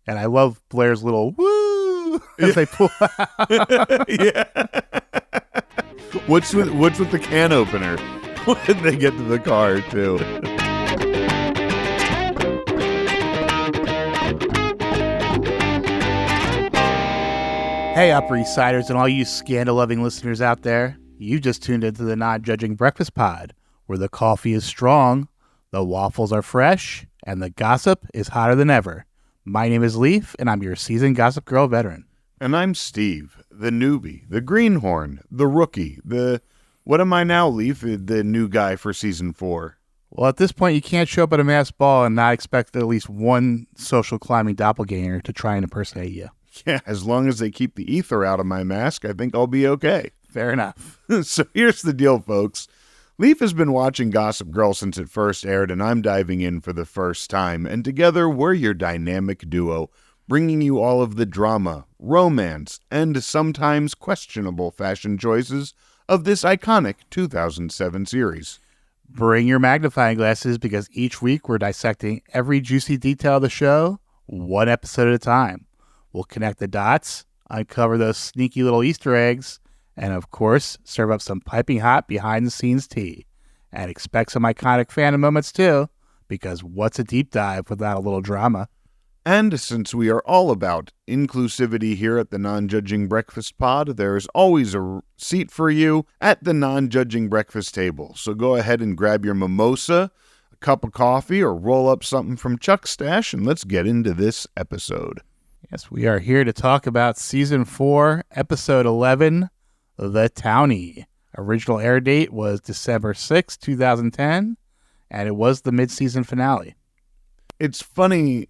And I love Blair's little woo as they pull out. Yeah. What's with the can opener when they get to the car, too? Hey, Upper East Siders and all you scandal-loving listeners out there. You just tuned into the Non-Judging Breakfast Pod, where the coffee is strong, the waffles are fresh, and the gossip is hotter than ever. My name is Leif, and I'm your seasoned Gossip Girl veteran. And I'm Steve, the newbie, the greenhorn, the rookie, what am I now, Leif? The new guy for season 4. Well, at this point, you can't show up at a masked ball and not expect at least one social climbing doppelganger to try and impersonate you. Yeah, as long as they keep the ether out of my mask, I think I'll be okay. Fair enough. So here's the deal, folks. Leif has been watching Gossip Girl since it first aired, and I'm diving in for the first time. And together, we're your dynamic duo, bringing you all of the drama, romance, and sometimes questionable fashion choices of this iconic 2007 series. Bring your magnifying glasses because each week we're dissecting every juicy detail of the show, one episode at a time. We'll connect the dots, uncover those sneaky little Easter eggs, and of course, serve up some piping hot behind-the-scenes tea. And expect some iconic fandom moments too, because what's a deep dive without a little drama? And since we are all about inclusivity here at the Non-Judging Breakfast Pod, there is always a seat for you at the Non-Judging Breakfast table. So go ahead and grab your mimosa, a cup of coffee, or roll up something from Chuck's stash, and let's get into this episode. Yes, we are here to talk about Season 4, Episode 11, The Townie. Original air date was December 6, 2010, and it was the mid-season finale. It's funny.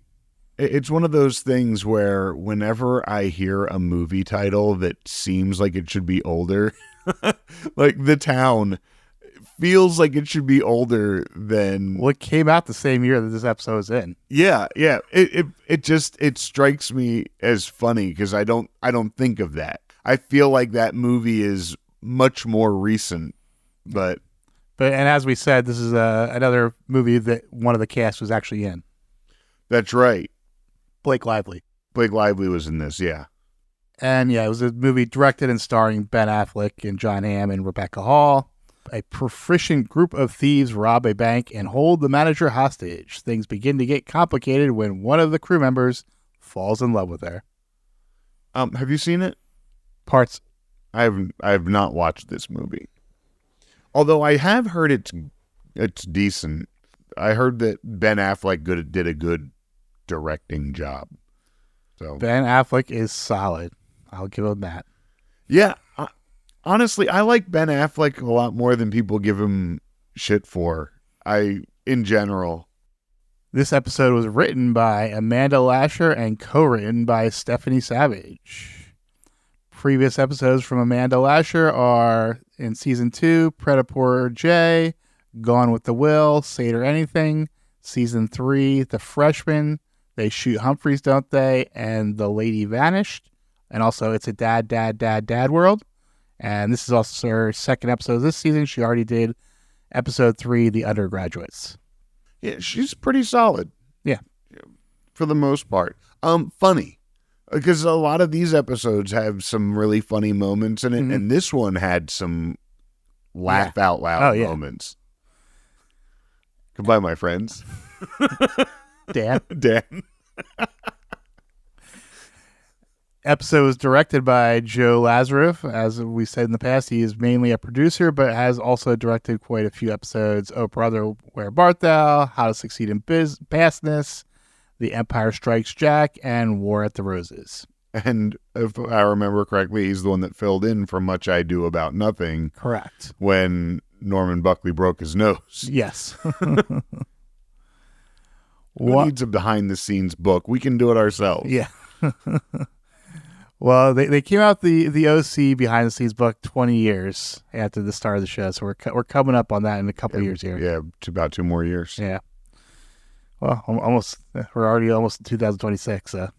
It's one of those things where whenever I hear a movie title that seems like it should be older, like The Town feels like it should be older than... Well, it came out the same year that this episode was in. Yeah. It strikes me as funny because I don't think of that. I feel like that movie is much more recent, but and as we said, this is another movie that one of the cast was actually in. That's right. Blake Lively. Blake Lively was in this, yeah. And yeah, it was a movie directed and starring Ben Affleck and John Hamm and Rebecca Hall. A proficient group of thieves rob a bank and hold the manager hostage. Things begin to get complicated when one of the crew members falls in love with her. Have you seen it? Parts. I have not watched this movie. Although I have heard it's decent. I heard that Ben Affleck did a good directing job. So Ben Affleck is solid. I'll give him that. Yeah. Honestly, I like Ben Affleck a lot more than people give him shit for. In general. This episode was written by Amanda Lasher and co-written by Stephanie Savage. Previous episodes from Amanda Lasher are in Season 2, Predator J, Gone with the Will, Seder Anything, Season 3, The Freshman, They Shoot Humphreys, Don't They, and The Lady Vanished. And also, It's a Dad World. And this is also her second episode this season. She already did episode 3, The Undergraduates. Yeah, she's pretty solid. Yeah. For the most part. Funny. Because a lot of these episodes have some really funny moments in it, and this one had some laugh out loud moments. Goodbye, my friends. Dan. Episode was directed by Joe Lazareff. As we said in the past, he is mainly a producer, but has also directed quite a few episodes. Oh Brother, Where Bart Thou, How to Succeed in Business, The Empire Strikes Jack, and War at the Roses. And if I remember correctly, he's the one that filled in for Much I Do About Nothing. Correct. When Norman Buckley broke his nose. Yes. Who needs a behind-the-scenes book? We can do it ourselves. Yeah. Well, they came out the OC behind the scenes book 20 years after the start of the show, so we're coming up on that in a couple of years here. Yeah, about 2 more years. Yeah. Well, we're already almost in 2026. So.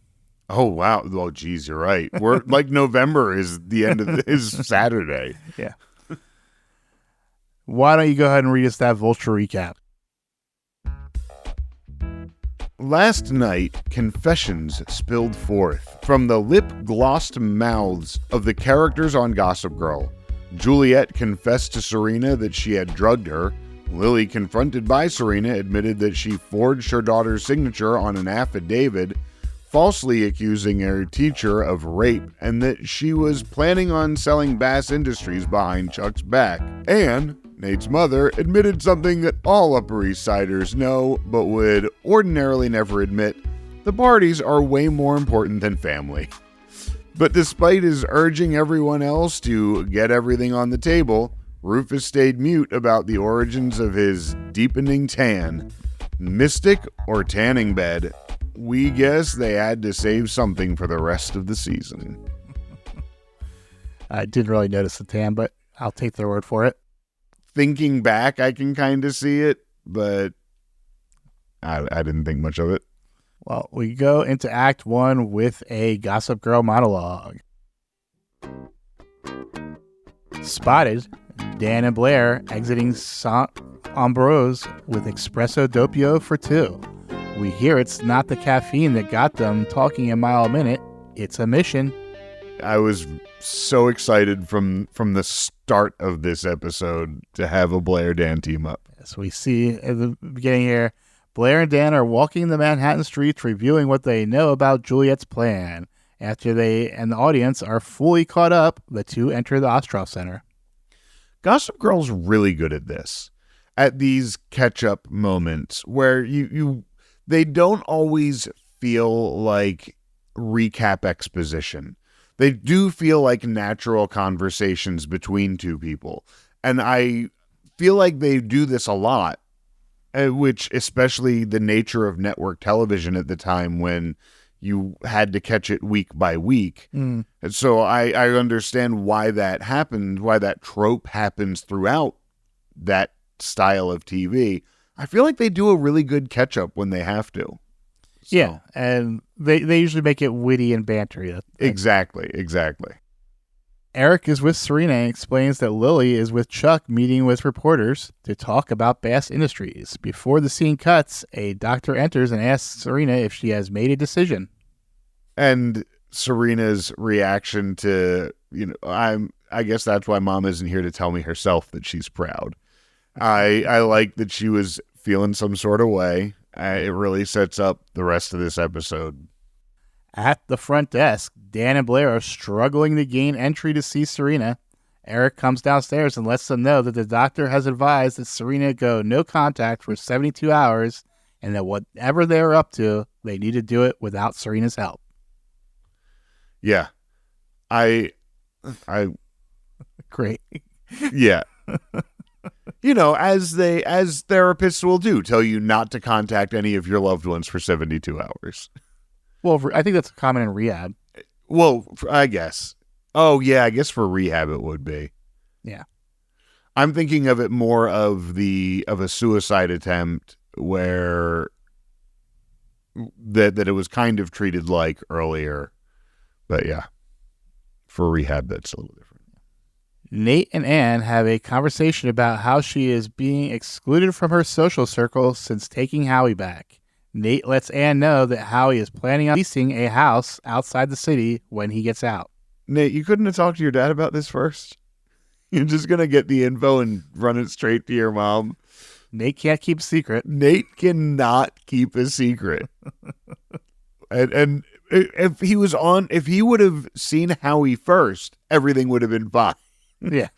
Oh wow! Oh geez, you're right. We're like November is the end of is Saturday. Yeah. Why don't you go ahead and read us that Vulture recap? Last night, confessions spilled forth from the lip-glossed mouths of the characters on Gossip Girl. Juliet confessed to Serena that she had drugged her. Lily, confronted by Serena, admitted that she forged her daughter's signature on an affidavit, falsely accusing her teacher of rape, and that she was planning on selling Bass Industries behind Chuck's back. And Nate's mother admitted something that all Upper East Siders know, but would ordinarily never admit: the parties are way more important than family. But despite his urging everyone else to get everything on the table, Rufus stayed mute about the origins of his deepening tan. Mystic or tanning bed, we guess they had to save something for the rest of the season. I didn't really notice the tan, but I'll take their word for it. Thinking back, I can kind of see it, but I didn't think much of it. Well, we go into Act 1 with a Gossip Girl monologue. Spotted, Dan and Blair exiting St. Ambrose with espresso doppio for 2. We hear it's not the caffeine that got them talking a mile a minute. It's a mission. I was so excited from the start of this episode to have a Blair-Dan team up. As we see at the beginning here, Blair and Dan are walking the Manhattan streets reviewing what they know about Juliet's plan. After they and the audience are fully caught up, the two enter the Ostroff Center. Gossip Girl's really good at this. At these catch-up moments where they don't always feel like recap exposition. They do feel like natural conversations between two people. And I feel like they do this a lot, which especially the nature of network television at the time when you had to catch it week by week. And so I understand why that happened, why that trope happens throughout that style of TV. I feel like they do a really good catch-up when they have to. So. Yeah, and they usually make it witty and bantery. Exactly. Eric is with Serena and explains that Lily is with Chuck meeting with reporters to talk about Bass Industries. Before the scene cuts, a doctor enters and asks Serena if she has made a decision. And Serena's reaction to, I guess that's why Mom isn't here to tell me herself that she's proud. I like that she was feeling some sort of way. It really sets up the rest of this episode. At the front desk, Dan and Blair are struggling to gain entry to see Serena. Eric comes downstairs and lets them know that the doctor has advised that Serena go no contact for 72 hours and that whatever they're up to, they need to do it without Serena's help. Yeah. I Great. Yeah. As therapists will do, tell you not to contact any of your loved ones for 72 hours. Well, I think that's common in rehab. Well, I guess. Oh, yeah, I guess for rehab it would be. Yeah. I'm thinking of it more of a suicide attempt where that it was kind of treated like earlier. But yeah, for rehab, that's a little different. Nate and Ann have a conversation about how she is being excluded from her social circle since taking Howie back. Nate lets Ann know that Howie is planning on leasing a house outside the city when he gets out. Nate, you couldn't have talked to your dad about this first? You're just going to get the info and run it straight to your mom. Nate can't keep a secret. Nate cannot keep a secret. and if he would have seen Howie first, everything would have been fine. Yeah.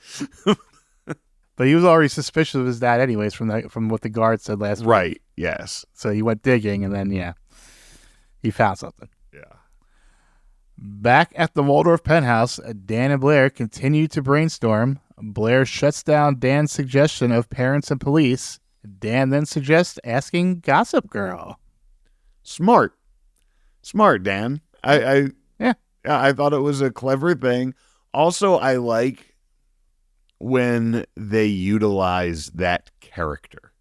But he was already suspicious of his dad anyways from what the guard said last week. Right, yes. So he went digging and then, he found something. Yeah. Back at the Waldorf penthouse, Dan and Blair continue to brainstorm. Blair shuts down Dan's suggestion of parents and police. Dan then suggests asking Gossip Girl. Smart, Dan. I thought it was a clever thing. Also, I like when they utilize that character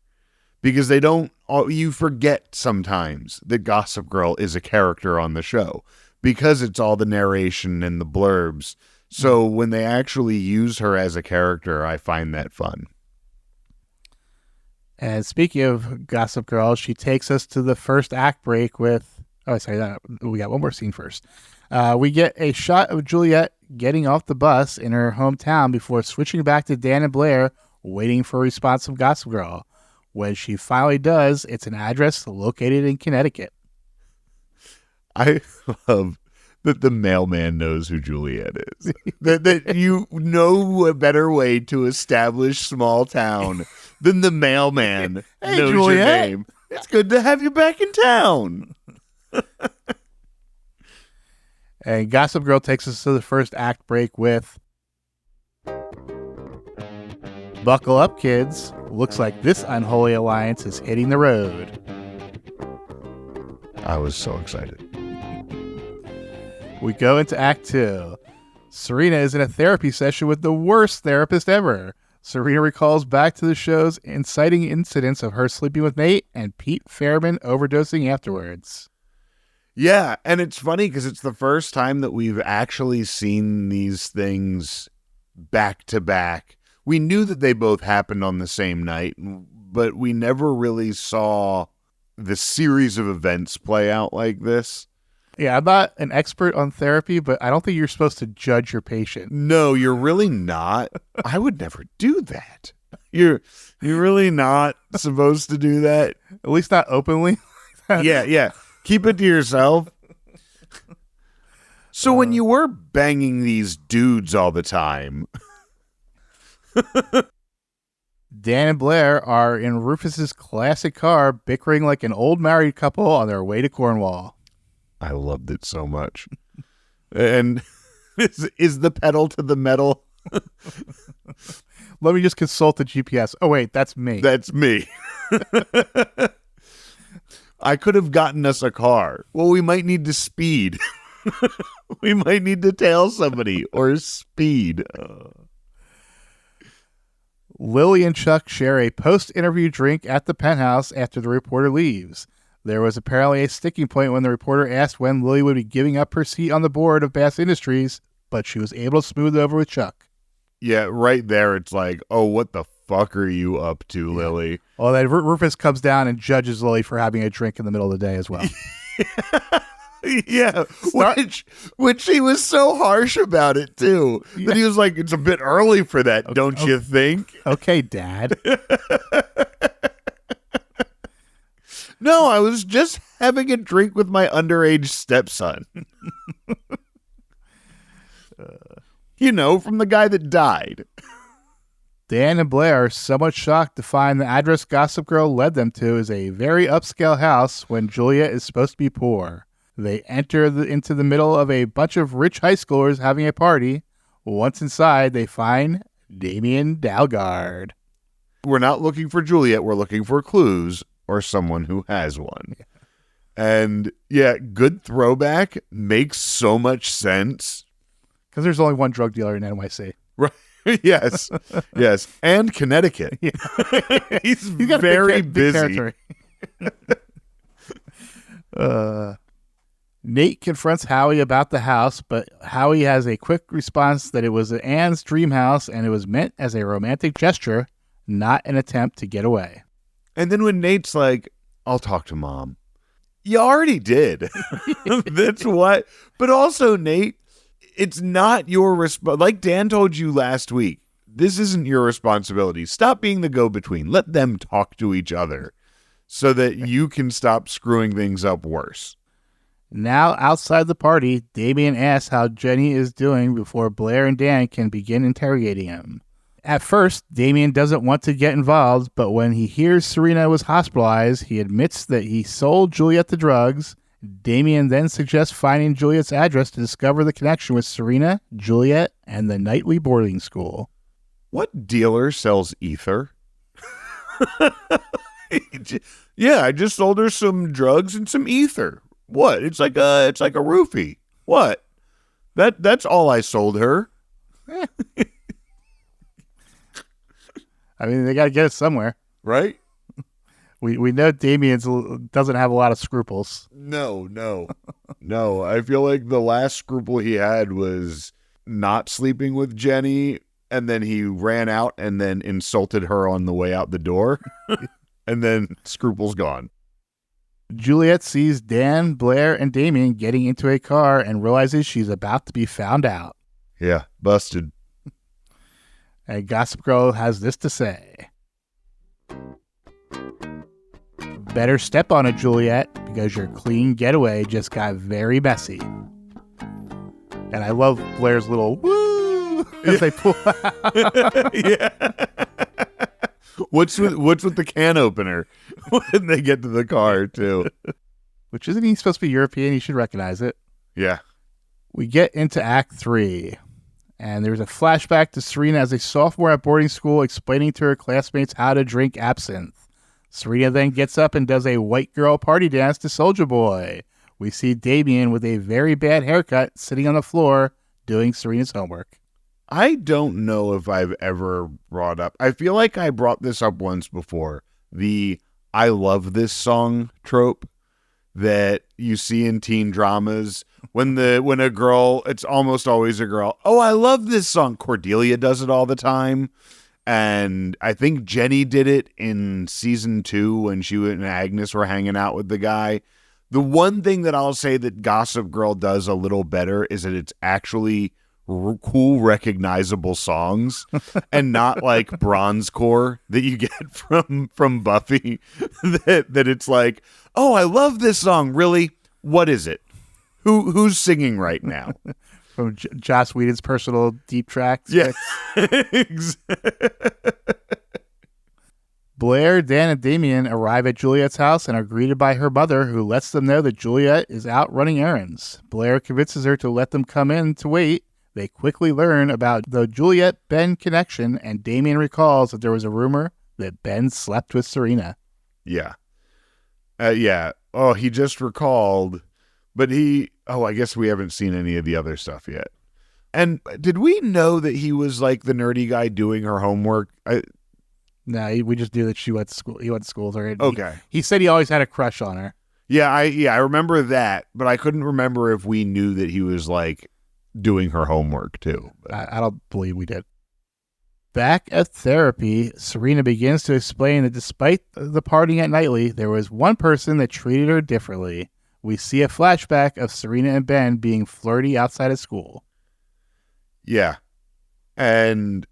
because you forget sometimes that Gossip Girl is a character on the show because it's all the narration and the blurbs. So when they actually use her as a character, I find that fun. And speaking of Gossip Girl, she takes us to the first act break with... Oh, sorry, we got one more scene first. We get a shot of Juliet getting off the bus in her hometown before switching back to Dan and Blair, waiting for a response from Gossip Girl. When she finally does, it's an address located in Connecticut. I love that the mailman knows who Juliet is. that you know a better way to establish small town than the mailman Hey, knows Juliet. your name. It's good to have you back in town. And Gossip Girl takes us to the first act break with... Buckle up, kids. Looks like this unholy alliance is hitting the road. I was so excited. We go into Act 2. Serena is in a therapy session with the worst therapist ever. Serena recalls back to the show's inciting incidents of her sleeping with Nate and Pete Fairman overdosing afterwards. Yeah, and it's funny because it's the first time that we've actually seen these things back to back. We knew that they both happened on the same night, but we never really saw the series of events play out like this. Yeah, I'm not an expert on therapy, but I don't think you're supposed to judge your patient. No, you're really not. I would never do that. You're really not supposed to do that. At least not openly. Yeah. Keep it to yourself. So when you were banging these dudes all the time... Dan and Blair are in Rufus's classic car, bickering like an old married couple on their way to Cornwall. I loved it so much. And is the pedal to the metal? Let me just consult the GPS. Oh, wait, that's me. That's me. I could have gotten us a car. Well, we might need to speed. We might need to tail somebody or speed. Lily and Chuck share a post-interview drink at the penthouse after the reporter leaves. There was apparently a sticking point when the reporter asked when Lily would be giving up her seat on the board of Bass Industries, but she was able to smooth it over with Chuck. Yeah, right there it's like, oh, what the fuck are you up to, Lily? Well, then Rufus comes down and judges Lily for having a drink in the middle of the day as well. Yeah, which he was so harsh about it, too. Yeah. That he was like, it's a bit early for that, okay, don't you think? Okay, Dad. No, I was just having a drink with my underage stepson. From the guy that died. Dan and Blair are somewhat shocked to find the address Gossip Girl led them to is a very upscale house when Juliet is supposed to be poor. They enter into the middle of a bunch of rich high schoolers having a party. Once inside, they find Damien Dalgard. We're not looking for Juliet. We're looking for clues or someone who has one. Yeah. And yeah, good throwback. Makes so much sense. Because there's only one drug dealer in NYC. Right. Yes. Yes. And Connecticut. Yeah. He's got very busy. Nate confronts Howie about the house, but Howie has a quick response that it was Anne's dream house and it was meant as a romantic gesture, not an attempt to get away. And then when Nate's like, I'll talk to Mom. You already did. That's what. But also, Nate, it's not your like Dan told you last week, this isn't your responsibility. Stop being the go-between. Let them talk to each other so that you can stop screwing things up worse. Now, outside the party, Damien asks how Jenny is doing before Blair and Dan can begin interrogating him. At first, Damien doesn't want to get involved, but when he hears Serena was hospitalized, he admits that he sold Juliet the drugs. Damien then suggests finding Juliet's address to discover the connection with Serena, Juliet, and the nightly boarding school. What dealer sells ether? Yeah, I just sold her some drugs and some ether. What? It's like a roofie. What? That's all I sold her. I mean, they got to get it somewhere, right? We know Damien doesn't have a lot of scruples. No. I feel like the last scruple he had was not sleeping with Jenny, and then he ran out and then insulted her on the way out the door. And then scruples gone. Juliet sees Dan, Blair, and Damien getting into a car and realizes she's about to be found out. Yeah, busted. And Gossip Girl has this to say. Better step on it, Juliet, because your clean getaway just got very messy. And I love Blair's little woo as they pull out. Yeah. What's with the can opener when they get to the car, too? Which isn't he supposed to be European? You should recognize it. Yeah. We get into Act 3. And there's a flashback to Serena as a sophomore at boarding school explaining to her classmates how to drink absinthe. Serena then gets up and does a white girl party dance to Soulja Boy. We see Damien with a very bad haircut sitting on the floor doing Serena's homework. I don't know if I've ever brought up. I feel like I brought this up once before. The I love this song trope that you see in teen dramas when a girl, it's almost always a girl. Oh, I love this song. Cordelia does it all the time. And I think Jenny did it in season 2 when she and Agnes were hanging out with the guy. The one thing that I'll say that Gossip Girl does a little better is that it's actually cool, recognizable songs and not like bronzecore that you get from Buffy. that it's like, oh, I love this song. Really? What is it? Who's singing right now? From Joss Whedon's personal deep tracks. Yeah. Blair, Dan, and Damien arrive at Juliet's house and are greeted by her mother, who lets them know that Juliet is out running errands. Blair convinces her to let them come in to wait. They quickly learn about the Juliet-Ben connection, and Damien recalls that there was a rumor that Ben slept with Serena. Yeah. Yeah. Oh, he just recalled, but I guess we haven't seen any of the other stuff yet. And did we know that he was like the nerdy guy doing her homework? No, we just knew that she went to school. He went to school with her. Okay. He said he always had a crush on her. Yeah, I remember that, but I couldn't remember if we knew that he was like doing her homework too. I don't believe we did. Back at therapy, Serena begins to explain that despite the partying at Nightly, there was one person that treated her differently. We see a flashback of Serena and Ben being flirty outside of school. Yeah. And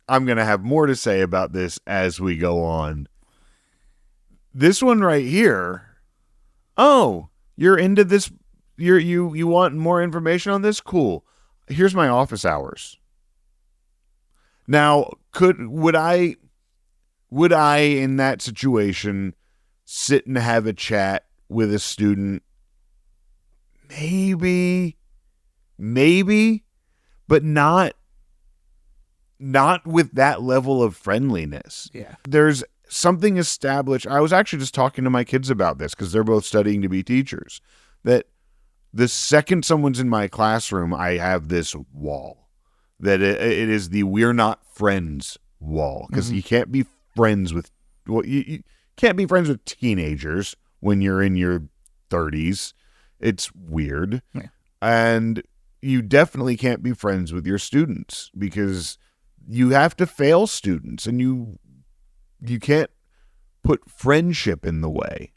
I'm going to have more to say about this as we go on. This one right here. Oh, you're into this. You want more information on this? Cool. Here's my office hours. Now, would I in that situation sit and have a chat with a student? Maybe, but not with that level of friendliness. Yeah. There's something established. I was actually just talking to my kids about this because they're both studying to be teachers, that the second someone's in my classroom, I have this wall. That it is the we're not friends wall, because you can't be friends with you can't be friends with teenagers when you're in your 30s. It's weird. Yeah. And you definitely can't be friends with your students because you have to fail students, and you can't put friendship in the way.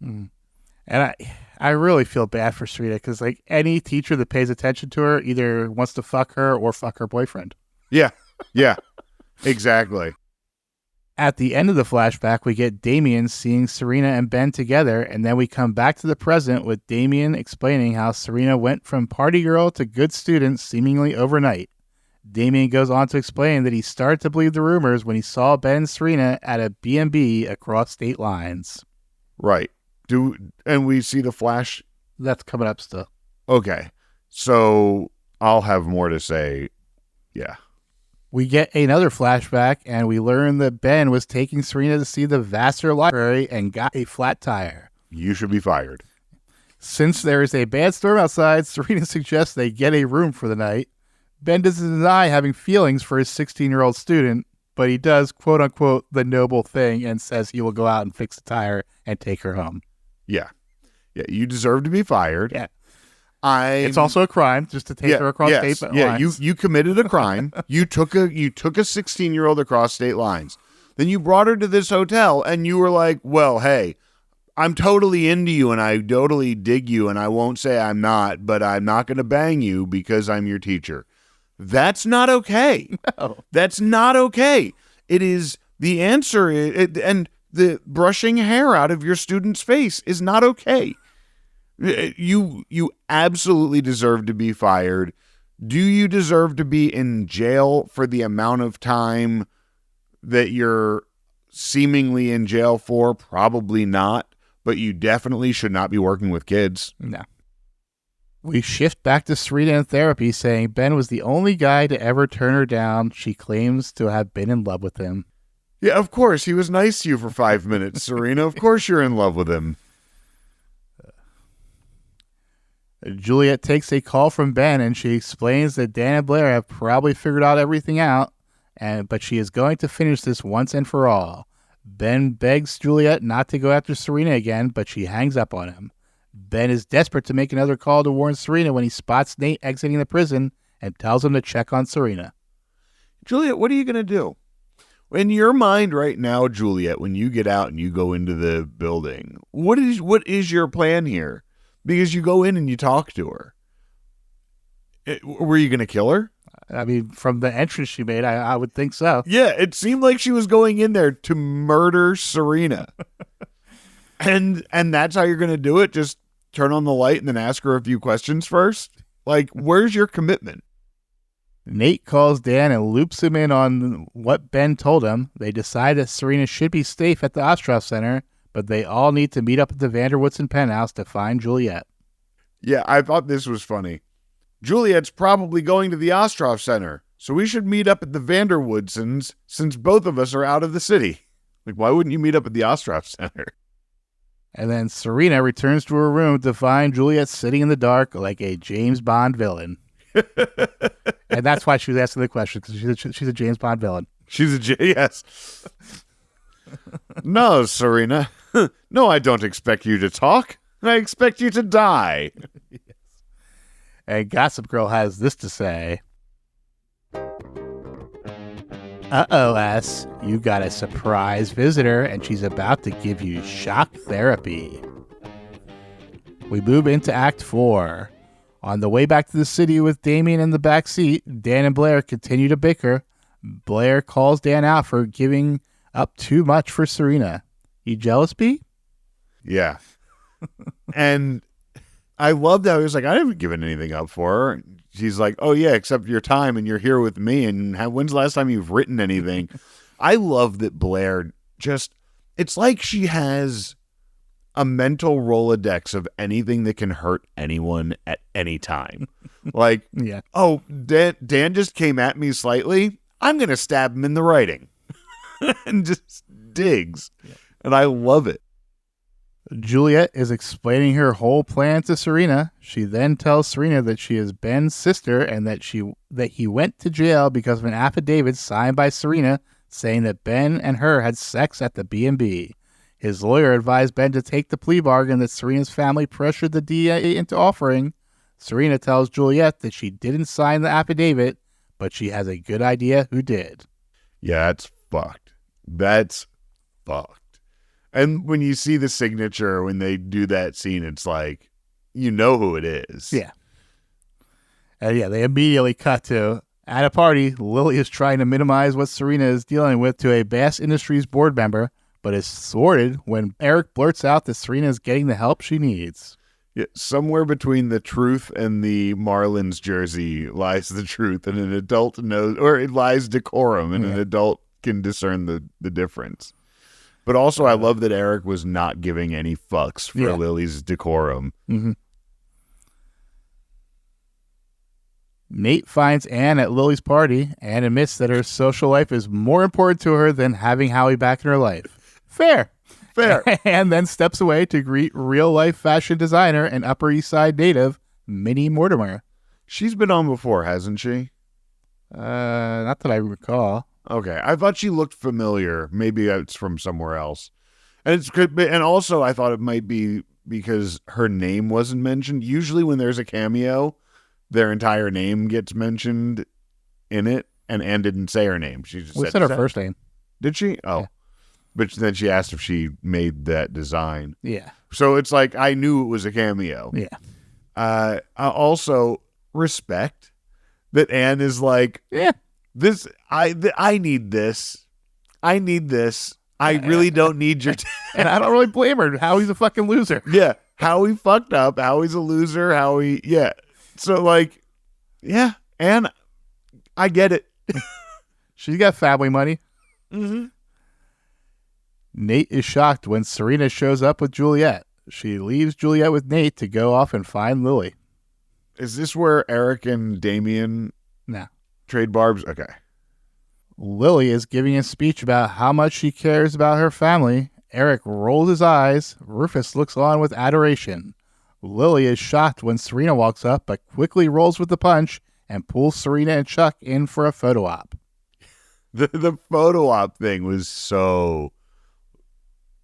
And I really feel bad for Serena because like any teacher that pays attention to her either wants to fuck her or fuck her boyfriend. Yeah, exactly. At the end of the flashback, we get Damien seeing Serena and Ben together, and then we come back to the present with Damien explaining how Serena went from party girl to good student seemingly overnight. Damien goes on to explain that he started to believe the rumors when he saw Ben and Serena at a B&B across state lines. Right. And we see the flash? That's coming up still. Okay. So I'll have more to say. Yeah. We get another flashback, and we learn that Ben was taking Serena to see the Vassar Library and got a flat tire. You should be fired. Since there is a bad storm outside, Serena suggests they get a room for the night. Ben doesn't deny having feelings for his 16-year-old student, but he does, quote-unquote, the noble thing and says he will go out and fix the tire and take her home. Yeah. Yeah, you deserve to be fired. Yeah. It's also a crime just to take her across state lines. Yeah, you committed a crime. You took a 16-year-old across state lines. Then you brought her to this hotel and you were like, well, hey, I'm totally into you and I totally dig you and I won't say I'm not, but I'm not going to bang you because I'm your teacher. That's not okay. No. That's not okay. It is the answer, and the brushing hair out of your student's face is not okay. You absolutely deserve to be fired. Do you deserve to be in jail for the amount of time that you're seemingly in jail for? Probably not, but you definitely should not be working with kids. No. We shift back to Serena in therapy, saying Ben was the only guy to ever turn her down. She claims to have been in love with him. Yeah, of course. He was nice to you for 5 minutes, Serena. Of course you're in love with him. Juliet takes a call from Ben, and she explains that Dan and Blair have probably figured out everything out, but she is going to finish this once and for all. Ben begs Juliet not to go after Serena again, but she hangs up on him. Ben is desperate to make another call to warn Serena when he spots Nate exiting the prison and tells him to check on Serena. Juliet, what are you going to do? In your mind right now, Juliet, when you get out and you go into the building, what is your plan here? Because you go in and you talk to her. Were you going to kill her? I mean, from the entrance she made, I would think so. Yeah, it seemed like she was going in there to murder Serena. and that's how you're going to do it? Just turn on the light and then ask her a few questions first? Like, where's your commitment? Nate calls Dan and loops him in on what Ben told him. They decide that Serena should be safe at the Ostroff Center, but they all need to meet up at the Vanderwoodson penthouse to find Juliet. Yeah, I thought this was funny. Juliet's probably going to the Ostroff Center, so we should meet up at the Vanderwoodsons since both of us are out of the city. Like, why wouldn't you meet up at the Ostroff Center? And then Serena returns to her room to find Juliet sitting in the dark like a James Bond villain. And that's why she was asking the question, because she's a James Bond villain. Yes. No, Serena. No, I don't expect you to talk. I expect you to die. Yes. And Gossip Girl has this to say. Uh-oh, S. You got a surprise visitor, and she's about to give you shock therapy. We move into Act 4. On the way back to the city with Damien in the back seat, Dan and Blair continue to bicker. Blair calls Dan out for giving up too much for Serena. You jealous, B? Yeah. And I loved how he was like, I haven't given anything up for her. She's like, oh, yeah, except your time, and you're here with me. And when's the last time you've written anything? I love that Blair just, it's like she has a mental Rolodex of anything that can hurt anyone at any time. Like, Yeah. Oh, Dan just came at me slightly. I'm going to stab him in the writing. And just digs. Yeah. And I love it. Juliet is explaining her whole plan to Serena. She then tells Serena that she is Ben's sister and that he went to jail because of an affidavit signed by Serena saying that Ben and her had sex at the B&B. His lawyer advised Ben to take the plea bargain that Serena's family pressured the DA into offering. Serena tells Juliet that she didn't sign the affidavit, but she has a good idea who did. Yeah, it's fucked. That's fucked. And when you see the signature, when they do that scene, it's like, you know who it is. Yeah. And yeah, they immediately cut to, at a party, Lily is trying to minimize what Serena is dealing with to a Bass Industries board member, but is thwarted when Eric blurts out that Serena is getting the help she needs. Yeah, somewhere between the truth and the Marlins jersey lies the truth, and an adult knows, or it lies decorum, and an adult can discern the difference. But also, I love that Eric was not giving any fucks for Lily's decorum. Mm-hmm. Nate finds Anne at Lily's party and admits that her social life is more important to her than having Howie back in her life. Fair. And then steps away to greet real-life fashion designer and Upper East Side native, Minnie Mortimer. She's been on before, hasn't she? Not that I recall. Okay, I thought she looked familiar. Maybe it's from somewhere else. And also I thought it might be because her name wasn't mentioned. Usually when there's a cameo, their entire name gets mentioned in it, and Anne didn't say her name. She just said her first name. Did she? Oh. Yeah. But then she asked if she made that design. Yeah. So it's like I knew it was a cameo. Yeah. I also respect that Anne is like, Yeah. I need this. I need this. I really don't need your And I don't really blame her. Howie's a fucking loser. Yeah. Howie fucked up. Howie's a loser. Yeah. So like, yeah. Anne, I get it. She's got family money. Mm-hmm. Nate is shocked when Serena shows up with Juliet. She leaves Juliet with Nate to go off and find Lily. Is this where Eric and Damien No. trade barbs? Okay. Lily is giving a speech about how much she cares about her family. Eric rolls his eyes. Rufus looks on with adoration. Lily is shocked when Serena walks up, but quickly rolls with the punch and pulls Serena and Chuck in for a photo op. The photo op thing was so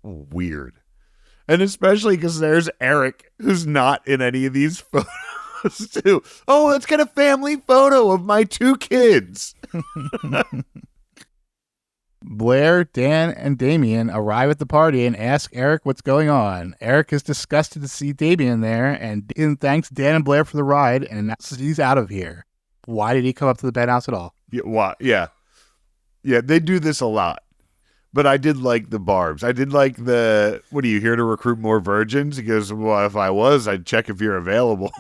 weird. And especially because there's Eric, who's not in any of these photos, too. Oh, let's get a family photo of my 2 kids. Blair, Dan, and Damien arrive at the party and ask Eric what's going on. Eric is disgusted to see Damien there and thanks Dan and Blair for the ride and announces he's out of here. Why did he come up to the penthouse at all? Yeah, what? Yeah, they do this a lot. But I did like the barbs. I did like the, what are you here to recruit more virgins? He goes, well, if I was, I'd check if you're available.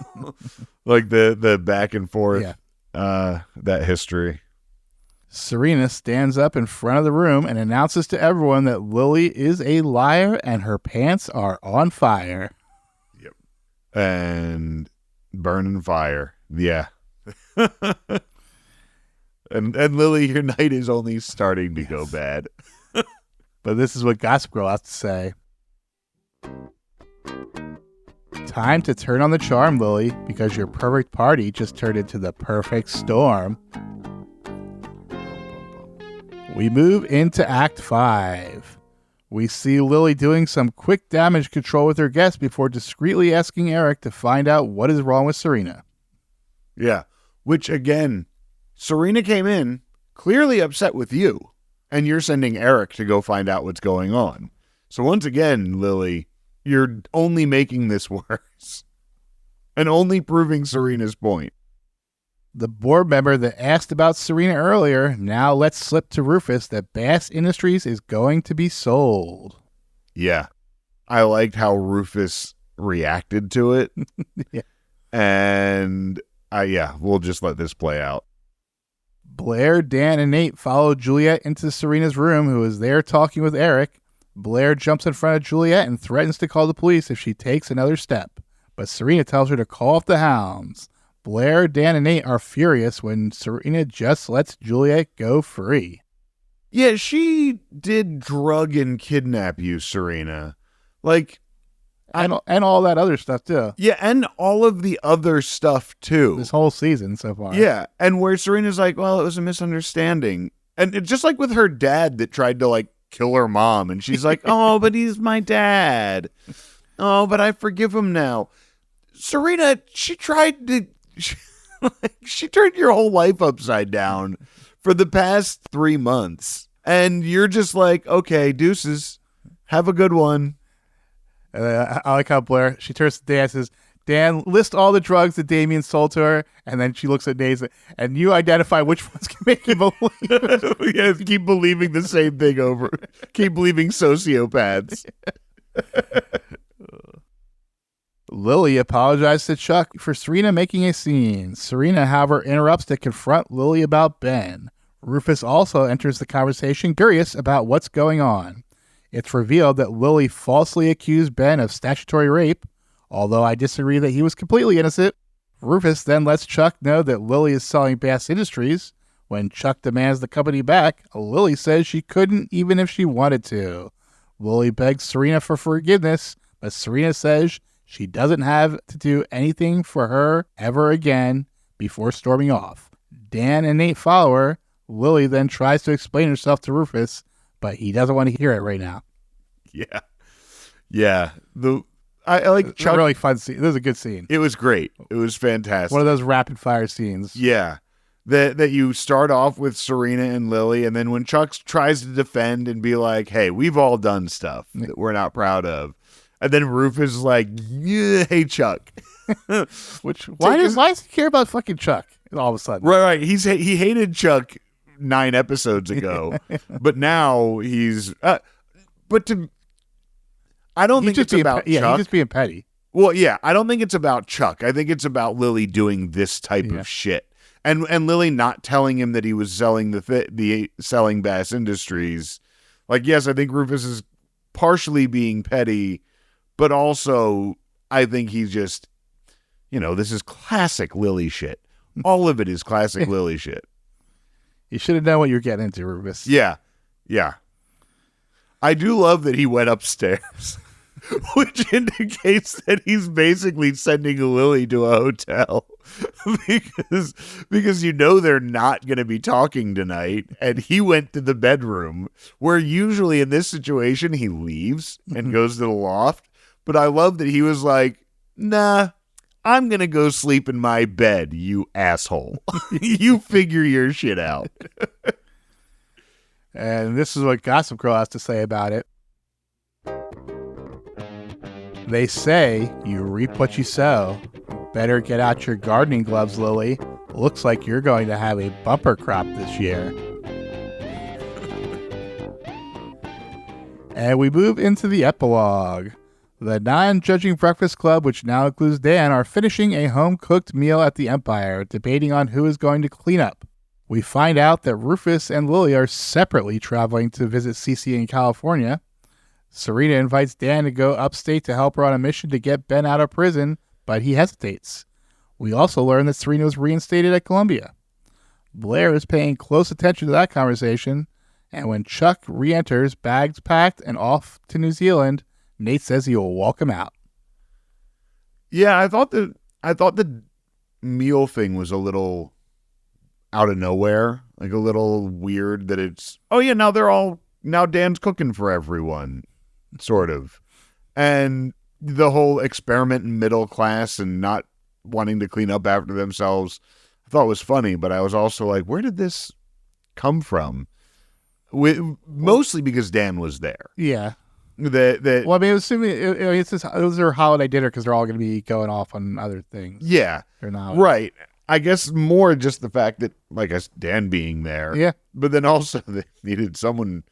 Like the back and forth, that history. Serena stands up in front of the room and announces to everyone that Lily is a liar and her pants are on fire. Yep. And burning fire. Yeah. and Lily, your night is only starting to go bad. But this is what Gossip Girl has to say. Time to turn on the charm, Lily, because your perfect party just turned into the perfect storm. We move into Act 5. We see Lily doing some quick damage control with her guests before discreetly asking Eric to find out what is wrong with Serena. Yeah, which again, Serena came in clearly upset with you, and you're sending Eric to go find out what's going on. So once again, Lily, you're only making this worse and only proving Serena's point. The board member that asked about Serena earlier now lets slip to Rufus that Bass Industries is going to be sold. Yeah. I liked how Rufus reacted to it. Yeah. And we'll just let this play out. Blair, Dan, and Nate follow Juliet into Serena's room, who is there talking with Eric. Blair jumps in front of Juliet and threatens to call the police if she takes another step. But Serena tells her to call off the hounds. Blair, Dan, and Nate are furious when Serena just lets Juliet go free. Yeah, she did drug and kidnap you, Serena. Like, And all that other stuff, too. yeah, and all of the other stuff, too. This whole season so far. Yeah, and where Serena's like, well, it was a misunderstanding. And it's just like with her dad that tried to, like, kill her mom. And she's like, oh, but he's my dad. Oh, but I forgive him now. Serena, she tried to... She turned your whole life upside down for the past 3 months. And you're just like, okay, deuces. Have a good one. I like how Blair, she turns to Dan and says, Dan, list all the drugs that Damien sold to her. And then she looks at Nate and you identify which ones can make you believe. Yeah, keep believing the same thing over. Keep believing sociopaths. Lily apologized to Chuck for Serena making a scene. Serena, however, interrupts to confront Lily about Ben. Rufus also enters the conversation, curious about what's going on. It's revealed that Lily falsely accused Ben of statutory rape, although I disagree that he was completely innocent. Rufus then lets Chuck know that Lily is selling Bass Industries. When Chuck demands the company back, Lily says she couldn't even if she wanted to. Lily begs Serena for forgiveness, but Serena says she doesn't have to do anything for her ever again before storming off. Dan and Nate follow her. Lily then tries to explain herself to Rufus, but he doesn't want to hear it right now. Yeah. Yeah. I like It's Chuck. a really fun scene. This is a good scene. It was great. It was fantastic. One of those rapid fire scenes. Yeah. that you start off with Serena and Lily, and then when Chuck tries to defend and be like, hey, we've all done stuff that we're not proud of, and then Rufus is like, yeah, hey, Chuck. Why does he care about fucking Chuck all of a sudden? Right. He hated Chuck 9 episodes ago, but now he's. I don't think it's about Chuck. Yeah, he's just being petty. Well, yeah, I don't think it's about Chuck. I think it's about Lily doing this type of shit, and Lily not telling him that he was selling selling Bass Industries. Like, yes, I think Rufus is partially being petty, but also I think he's just, this is classic Lily shit. All of it is classic Lily shit. You should have known what you're getting into, Rufus. Yeah. I do love that he went upstairs. Which indicates that he's basically sending Lily to a hotel because they're not going to be talking tonight, and he went to the bedroom where usually in this situation he leaves and goes to the loft. But I love that he was like, nah, I'm going to go sleep in my bed, you asshole. You figure your shit out. And this is what Gossip Girl has to say about it. They say you reap what you sow. Better get out your gardening gloves, Lily. Looks like you're going to have a bumper crop this year. And we move into the epilogue. The non-judging Breakfast Club, which now includes Dan, are finishing a home-cooked meal at the Empire, debating on who is going to clean up. We find out that Rufus and Lily are separately traveling to visit Cece in California. Serena invites Dan to go upstate to help her on a mission to get Ben out of prison, but he hesitates. We also learn that Serena was reinstated at Columbia. Blair is paying close attention to that conversation, and when Chuck re-enters, bags packed and off to New Zealand, Nate says he will walk him out. Yeah, I thought the meal thing was a little out of nowhere, like a little weird that it's, oh yeah, now Dan's cooking for everyone. Sort of. And the whole experiment in middle class and not wanting to clean up after themselves, I thought was funny, but I was also like, where did this come from? Mostly because Dan was there. Yeah. Well, I mean, assuming it was their holiday dinner because they're all going to be going off on other things. Yeah. They're not. Right. I guess more just the fact that, like, Dan being there. Yeah. But then also they needed someone.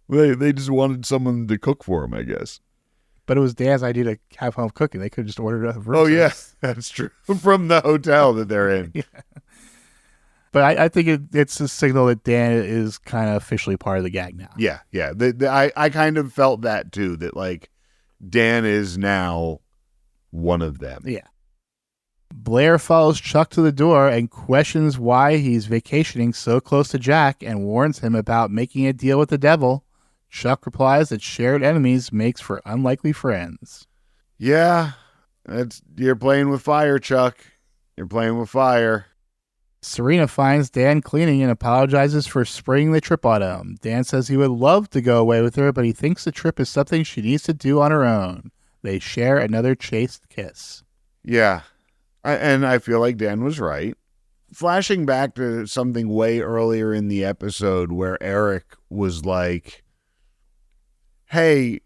They just wanted someone to cook for them, I guess. But it was Dan's idea to have home cooking. They could have just ordered a room Oh, service. yeah, that's true. From the hotel that they're in. Yeah. But I think it's a signal that Dan is kind of officially part of the gag now. Yeah. I kind of felt that, too, that, like, Dan is now one of them. Yeah. Blair follows Chuck to the door and questions why he's vacationing so close to Jack and warns him about making a deal with the devil. Chuck replies that shared enemies makes for unlikely friends. Yeah, you're playing with fire, Chuck. You're playing with fire. Serena finds Dan cleaning and apologizes for springing the trip on him. Dan says he would love to go away with her, but he thinks the trip is something she needs to do on her own. They share another chaste kiss. Yeah, and I feel like Dan was right. Flashing back to something way earlier in the episode where Eric was like, hey,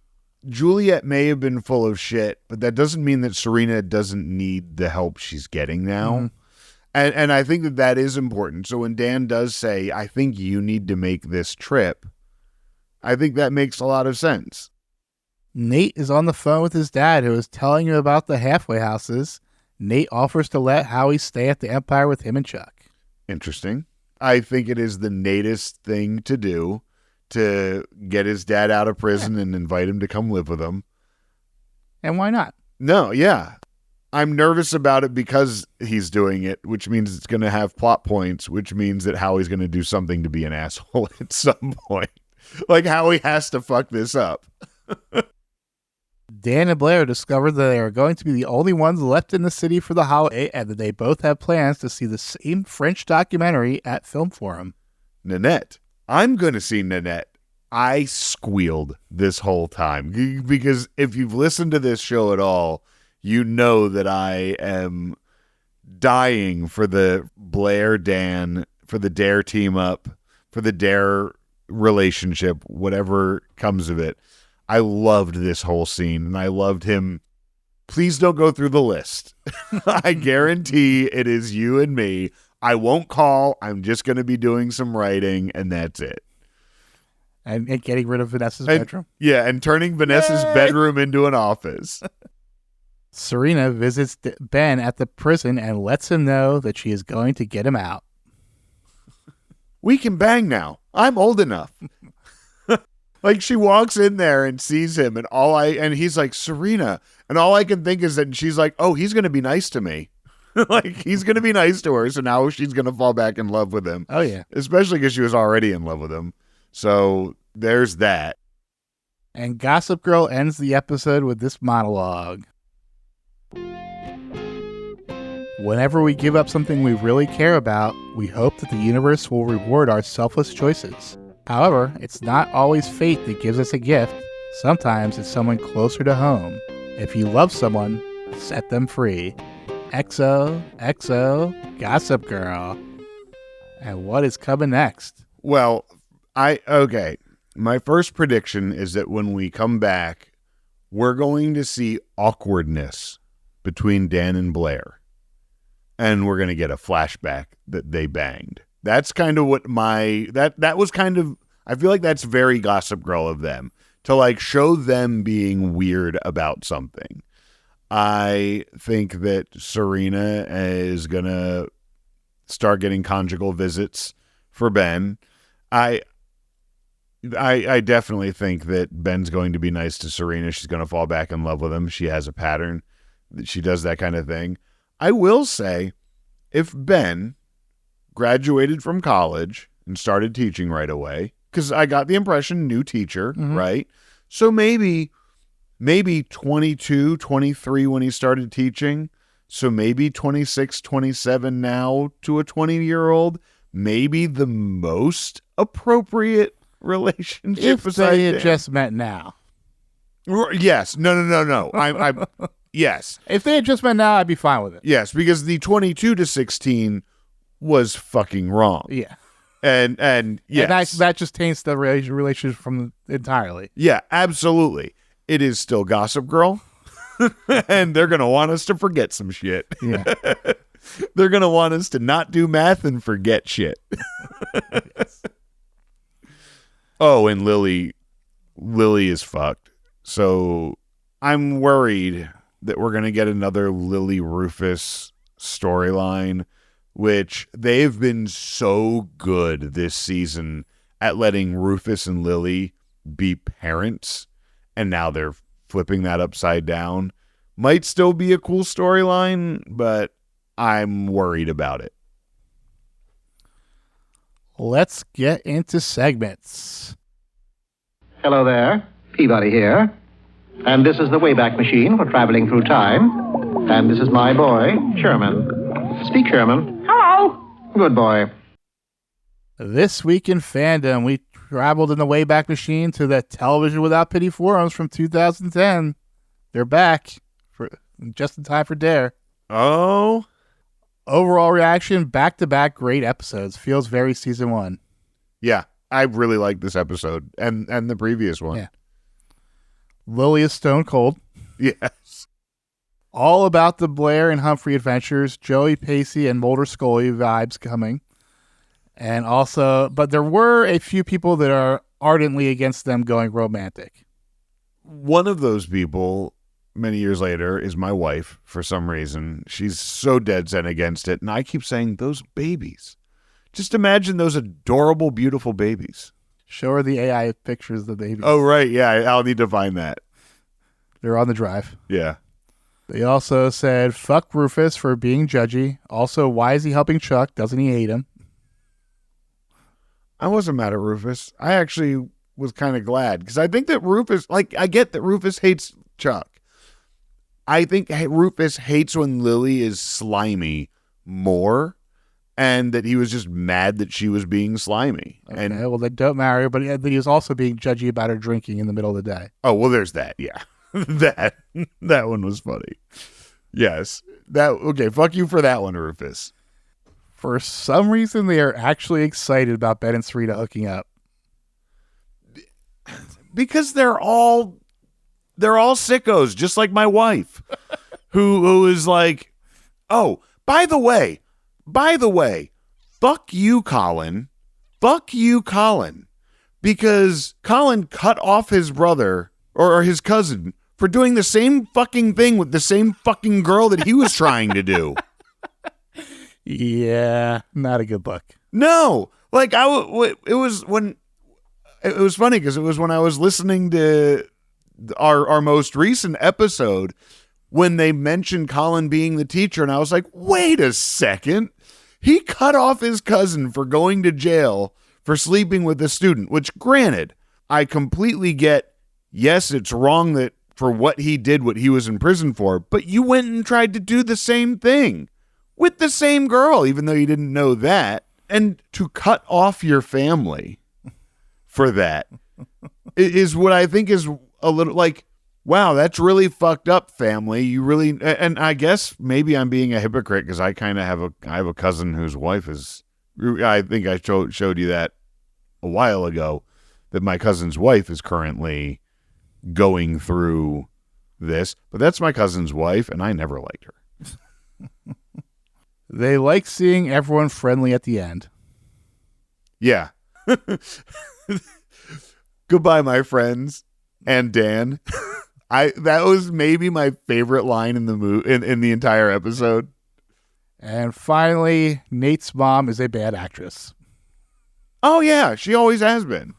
Juliet may have been full of shit, but that doesn't mean that Serena doesn't need the help she's getting now. Mm-hmm. And I think that is important. So when Dan does say, I think you need to make this trip, I think that makes a lot of sense. Nate is on the phone with his dad, who is telling him about the halfway houses. Nate offers to let Howie stay at the Empire with him and Chuck. Interesting. I think it is the Natest thing to do, to get his dad out of prison and invite him to come live with him. And why not? No, yeah. I'm nervous about it because he's doing it, which means it's going to have plot points, which means that Howie's going to do something to be an asshole at some point. Like, Howie has to fuck this up. Dan and Blair discover that they are going to be the only ones left in the city for the holiday and that they both have plans to see the same French documentary at Film Forum. Nanette. I'm going to see Nanette. I squealed this whole time because if you've listened to this show at all, you know that I am dying for the Blair Dan, for the Dare team up, for the Dare relationship, whatever comes of it. I loved this whole scene, and I loved him. Please don't go through the list. I guarantee it is you and me. I won't call. I'm just going to be doing some writing, and that's it. And getting rid of Vanessa's bedroom. Yeah, and turning Vanessa's bedroom into an office. Serena visits Ben at the prison and lets him know that she is going to get him out. We can bang now. I'm old enough. Like, she walks in there and sees him, and he's like, Serena. And all I can think is that she's like, oh, he's going to be nice to me. Like, he's going to be nice to her. So now she's going to fall back in love with him. Oh, yeah. Especially because she was already in love with him. So there's that. And Gossip Girl ends the episode with this monologue. Whenever we give up something we really care about, we hope that the universe will reward our selfless choices. However, it's not always fate that gives us a gift. Sometimes it's someone closer to home. If you love someone, set them free. XO, Gossip Girl. And what is coming next? Well, okay. My first prediction is that when we come back, we're going to see awkwardness between Dan and Blair. And we're going to get a flashback that they banged. That's kind of what that was kind of, I feel like that's very Gossip Girl of them, to like show them being weird about something. I think that Serena is going to start getting conjugal visits for Ben. I definitely think that Ben's going to be nice to Serena. She's going to fall back in love with him. She has a pattern that she does that kind of thing. I will say, if Ben graduated from college and started teaching right away, because I got the impression new teacher, right? So maybe 22, 23 when he started teaching. So maybe 26, 27 now to a 20-year-old. Maybe the most appropriate relationship. If they had just met now. Yes. No. I'm yes. If they had just met now, I'd be fine with it. Yes, because the 22 to 16 was fucking wrong. Yeah. And yes. And that just taints the relationship from entirely. Yeah, absolutely. It is still Gossip Girl. And they're going to want us to forget some shit. Yeah. They're going to want us to not do math and forget shit. Yes. Oh, and Lily is fucked. So I'm worried that we're going to get another Lily Rufus storyline, which they've been so good this season at letting Rufus and Lily be parents, and now they're flipping that upside down. Might still be a cool storyline, but I'm worried about it. Let's get into segments. Hello there, Peabody here. And this is the Wayback Machine for traveling through time. And this is my boy, Sherman. Speak, Sherman. Hello. Good boy. This week in fandom, we traveled in the Wayback Machine to the Television Without Pity forums from 2010. They're back just in time for Dare. Oh. Overall reaction, back-to-back great episodes. Feels very season one. Yeah, I really like this episode and the previous one. Yeah. Lily is stone cold. Yes. All about the Blair and Humphrey adventures. Joey Pacey and Mulder Scully vibes coming. And also, but there were a few people that are ardently against them going romantic. One of those people, many years later, is my wife for some reason. She's so dead set against it. And I keep saying, those babies. Just imagine those adorable, beautiful babies. Show her the AI pictures of the babies. Oh, right. Yeah, I'll need to find that. They're on the drive. Yeah. They also said, fuck Rufus for being judgy. Also, why is he helping Chuck? Doesn't he hate him? I wasn't mad at Rufus. I actually was kind of glad because I think that Rufus, I get that Rufus hates Chuck. I think Rufus hates when Lily is slimy more, and that he was just mad that she was being slimy. Okay, and well, they don't marry her, but he was also being judgy about her drinking in the middle of the day. Oh, well, there's that. Yeah. that one was funny. Yes. Okay, fuck you for that one, Rufus. For some reason, they are actually excited about Ben and Serena hooking up. Because they're all sickos, just like my wife, who is like, oh, by the way, fuck you, Colin, because Colin cut off his brother or his cousin for doing the same fucking thing with the same fucking girl that he was trying to do. Yeah, not a good look. No, like it was funny because it was when I was listening to our most recent episode when they mentioned Colin being the teacher, and I was like, wait a second, he cut off his cousin for going to jail for sleeping with a student, which granted, I completely get, yes, it's wrong that for what he did, what he was in prison for, but you went and tried to do the same thing with the same girl, even though you didn't know that. And to cut off your family for that is what I think is a little like, wow, that's really fucked up, family. You really, and I guess maybe I'm being a hypocrite because I kind of have a cousin whose wife is, I think I showed you that a while ago, that my cousin's wife is currently going through this, but that's my cousin's wife, and I never liked her. They like seeing everyone friendly at the end. Yeah. Goodbye, my friends, and Dan. That was maybe my favorite line in the in the entire episode. And finally, Nate's mom is a bad actress. Oh yeah, she always has been.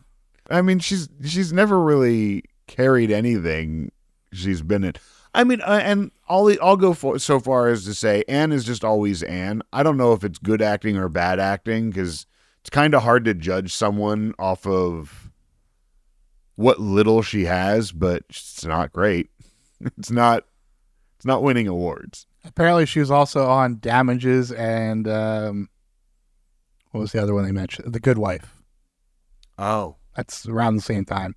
I mean, she's never really carried anything she's been in. I mean, and I'll go so far as to say Anne is just always Anne. I don't know if it's good acting or bad acting because it's kind of hard to judge someone off of what little she has, but it's not great. It's not winning awards. Apparently, she was also on Damages and what was the other one they mentioned? The Good Wife. Oh, that's around the same time.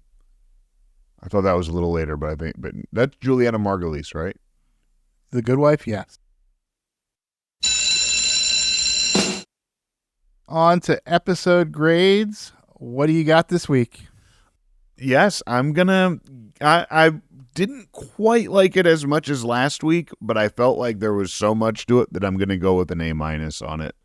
I thought that was a little later, but that's Juliet and Margulies, right? The Good Wife, yes. On to episode grades. What do you got this week? Yes, I didn't quite like it as much as last week, but I felt like there was so much to it that I'm going to go with an A- on it.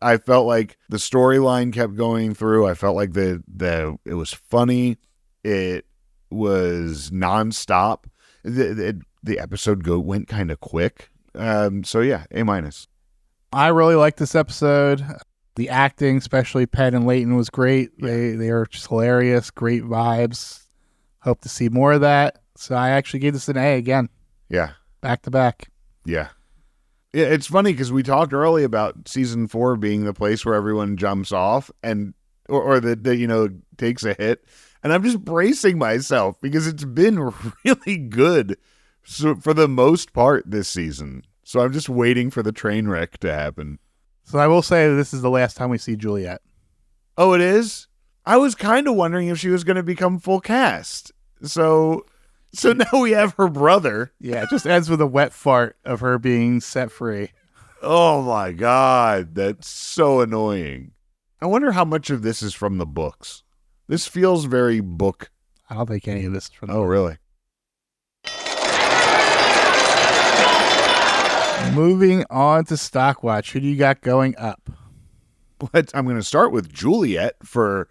I felt like the storyline kept going through. I felt like it was funny. It was nonstop. The episode went kind of quick. So yeah, A-. I really liked this episode. The acting, especially Penn and Leighton, was great. They are just hilarious, great vibes. Hope to see more of that. So I actually gave this an A again. Yeah. Back to back. Yeah. Yeah, it's funny because we talked early about season 4 being the place where everyone jumps off and or that takes a hit. And I'm just bracing myself because it's been really good for the most part this season. So I'm just waiting for the train wreck to happen. So I will say this is the last time we see Juliet. Oh, it is? I was kind of wondering if she was going to become full cast. So now we have her brother. Yeah, it just ends with a wet fart of her being set free. Oh my God, that's so annoying. I wonder how much of this is from the books. This feels very book. I don't think any of this is from the Oh, book. really? Moving on to Stockwatch. Who do you got going up? I'm going to start with Juliet for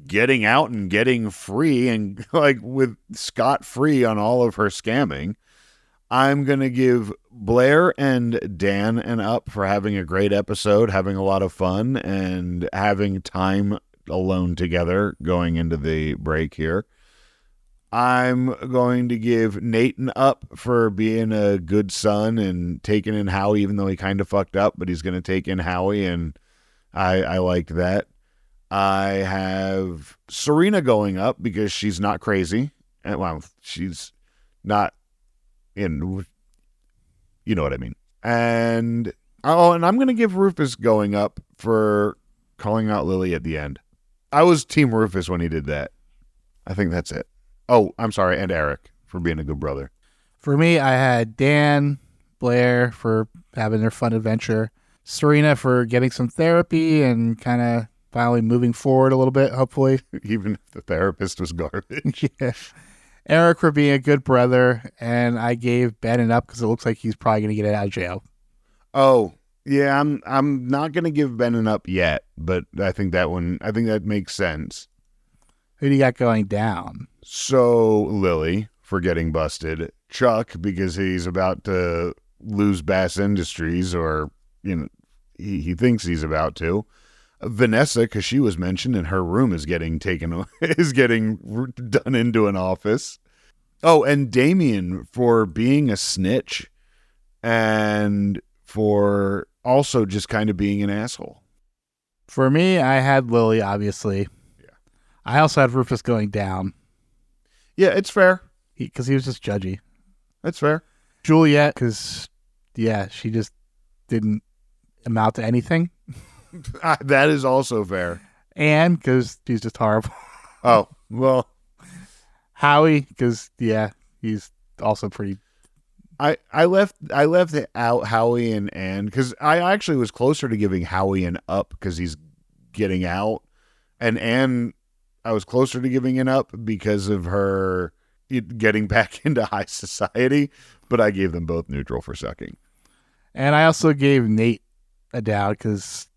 getting out and getting free and like with scot-free on all of her scamming. I'm going to give Blair and Dan an up for having a great episode, having a lot of fun, and having time alone together going into the break here. I'm going to give Nate an up for being a good son and taking in Howie, even though he kind of fucked up, but he's going to take in Howie, and I liked that. I have Serena going up because she's not crazy. And, well, she's not in, you know what I mean. And I'm going to give Rufus going up for calling out Lily at the end. I was Team Rufus when he did that. I think that's it. Oh, I'm sorry, and Eric for being a good brother. For me, I had Dan, Blair for having their fun adventure. Serena for getting some therapy and kind of finally moving forward a little bit, hopefully. Even if the therapist was garbage. Yeah. Eric for being a good brother. And I gave Ben an up because it looks like he's probably going to get out of jail. Oh, yeah, I'm not going to give Ben an up yet, but I think that makes sense. Who do you got going down? So, Lily for getting busted. Chuck, because he's about to lose Bass Industries, or, he thinks he's about to. Vanessa, because she was mentioned and her room is getting done into an office. Oh, and Damien for being a snitch and for also just kind of being an asshole. For me, I had Lily, obviously. Yeah. I also had Rufus going down. Yeah, it's fair. Because he was just judgy. That's fair. Juliet, because, she just didn't amount to anything. That is also fair. Anne, because she's just horrible. Oh, well. Howie, because, he's also pretty... I left out Howie and Anne because I actually was closer to giving Howie an up because he's getting out, and Anne I was closer to giving an up because of her getting back into high society, but I gave them both neutral for sucking. And I also gave Nate a down because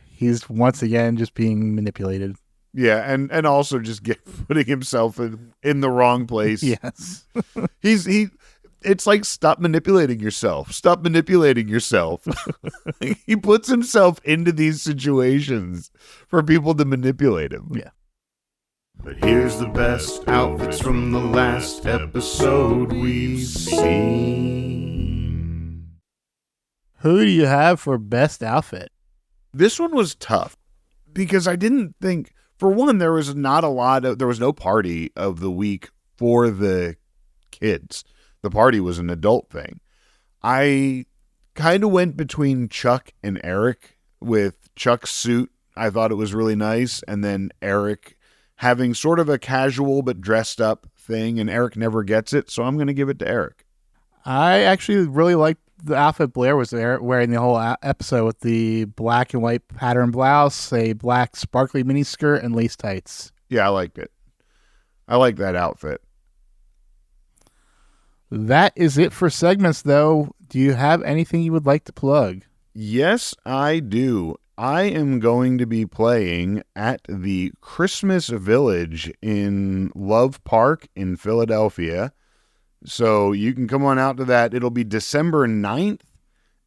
he's once again just being manipulated. Yeah, and also just putting himself in the wrong place. Yes. It's like, stop manipulating yourself. Stop manipulating yourself. He puts himself into these situations for people to manipulate him. Yeah. But here's the best outfits from the last episode we've seen. Who do you have for best outfit? This one was tough because I didn't think, for one, there was no party of the week for the kids. The party was an adult thing. I kind of went between Chuck and Eric, with Chuck's suit. I thought it was really nice. And then Eric having sort of a casual but dressed up thing, and Eric never gets it. So I'm going to give it to Eric. I actually really liked the outfit Blair was wearing the whole episode, with the black and white pattern blouse, a black sparkly miniskirt, and lace tights. Yeah, I liked it. I like that outfit. That is it for segments, though. Do you have anything you would like to plug? Yes, I do. I am going to be playing at the Christmas Village in Love Park in Philadelphia. So you can come on out to that. It'll be December 9th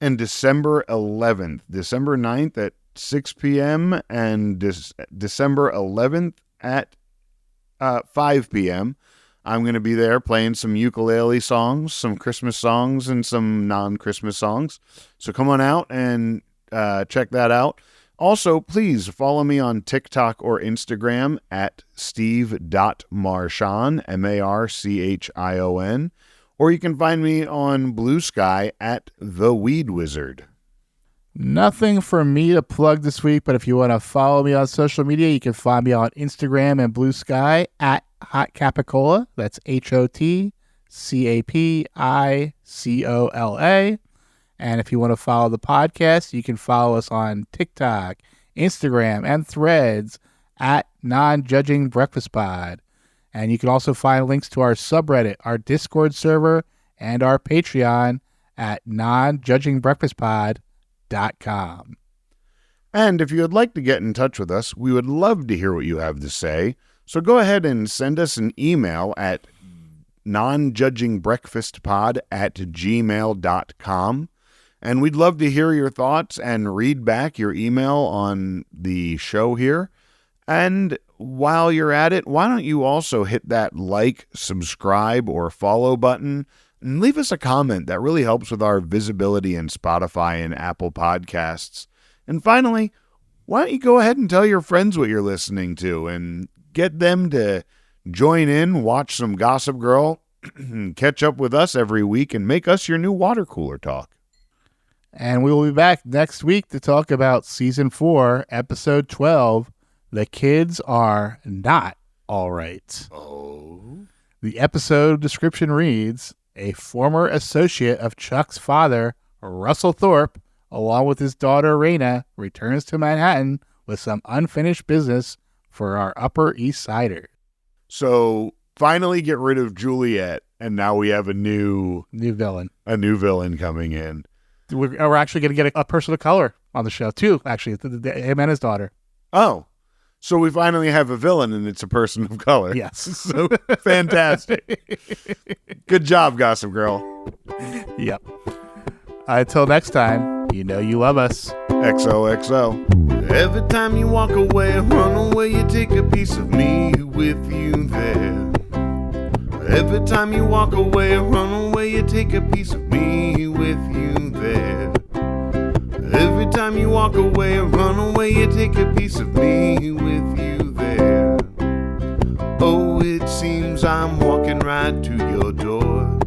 and December 11th. December 9th at 6 p.m. and December 11th at 5 p.m. I'm going to be there playing some ukulele songs, some Christmas songs, and some non-Christmas songs. So come on out and check that out. Also, please follow me on TikTok or Instagram at steve.marchon, Marchion, or you can find me on Blue Sky at The Weed Wizard. Nothing for me to plug this week, but if you want to follow me on social media, you can find me on Instagram and Blue Sky at Hot Capicola. That's HOTCAPICOLA. And if you want to follow the podcast, you can follow us on TikTok, Instagram, and Threads at Non-Judging Breakfast Pod. And you can also find links to our subreddit, our Discord server, and our Patreon at nonjudgingbreakfastpod.com. And if you would like to get in touch with us, we would love to hear what you have to say. So go ahead and send us an email at nonjudgingbreakfastpod@gmail.com. And we'd love to hear your thoughts and read back your email on the show here. And while you're at it, why don't you also hit that like, subscribe, or follow button and leave us a comment. That really helps with our visibility in Spotify and Apple Podcasts. And finally, why don't you go ahead and tell your friends what you're listening to and get them to join in, watch some Gossip Girl, catch up with us every week, and make us your new water cooler talk. And we will be back next week to talk about Season 4, Episode 12, The Kids Are Not All Right. Oh. The episode description reads, a former associate of Chuck's father, Russell Thorpe, along with his daughter Raina, returns to Manhattan with some unfinished business for our Upper East Siders. So finally get rid of Juliet, and now we have a new villain. A new villain coming in. We're actually going to get a person of color on the show, too, actually, him and his daughter. Oh, so we finally have a villain, and it's a person of color. Yes. So fantastic. Good job, Gossip Girl. Yep. Until next time, you know you love us. XOXO. Every time you walk away, run away, you take a piece of me with you there. Every time you walk away, run away, you take a piece of me with you there. Every time you walk away, run away, you take a piece of me with you there. Oh, it seems I'm walking right to your door.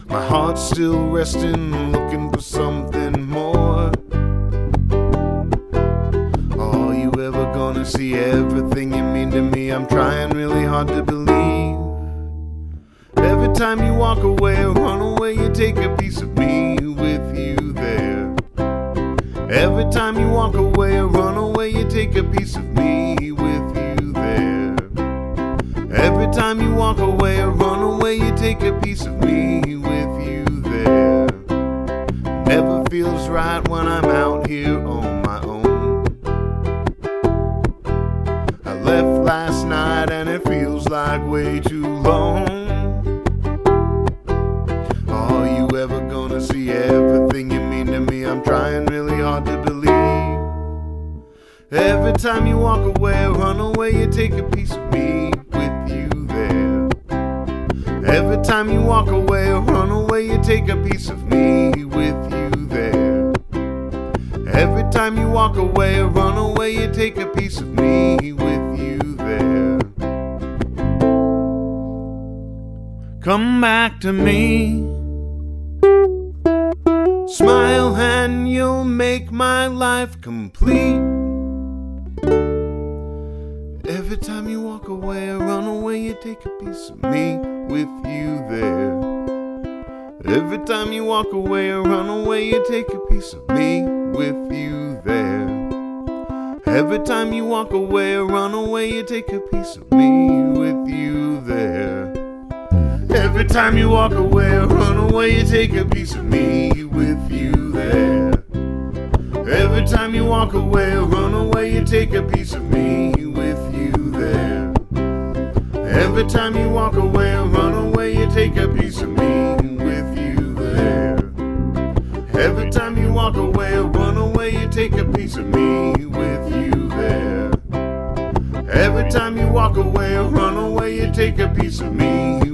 My heart's still resting, looking for something more. Are you ever gonna see everything you mean to me? I'm trying really hard to believe. Every time you walk away, run away, you take a piece of me with you there. Every time you walk away, run away, you take a piece of me with you there. Every time you walk away, run away, you take a piece of me with you there. Never feels right when I'm out here on my own. I left last night and it feels like way too long. Are you ever gonna see everything you mean to me? I'm trying really hard to believe. Every time you walk away, run away, you take a piece of me with you there. Every time you walk away, run away, you take a piece of me with you there. Every time you walk away, run away, you take a piece of me with you there. Come back to me. Smile and you'll make my life complete. Every time you walk away or run away, you take a piece of me with you there. Every time you walk away or run away, you take a piece of me with you there. Every time you walk away or run away, you take a piece of me with you there. Every time you walk away or run away, you take a piece of me with you there. Every time you walk away or run away, you take a piece of me with you there. Every time you walk away or run away, you take a piece of me with you there. Every time you walk away or run away, you take a piece of me with you there. Every time you walk away or run away, you take a piece of me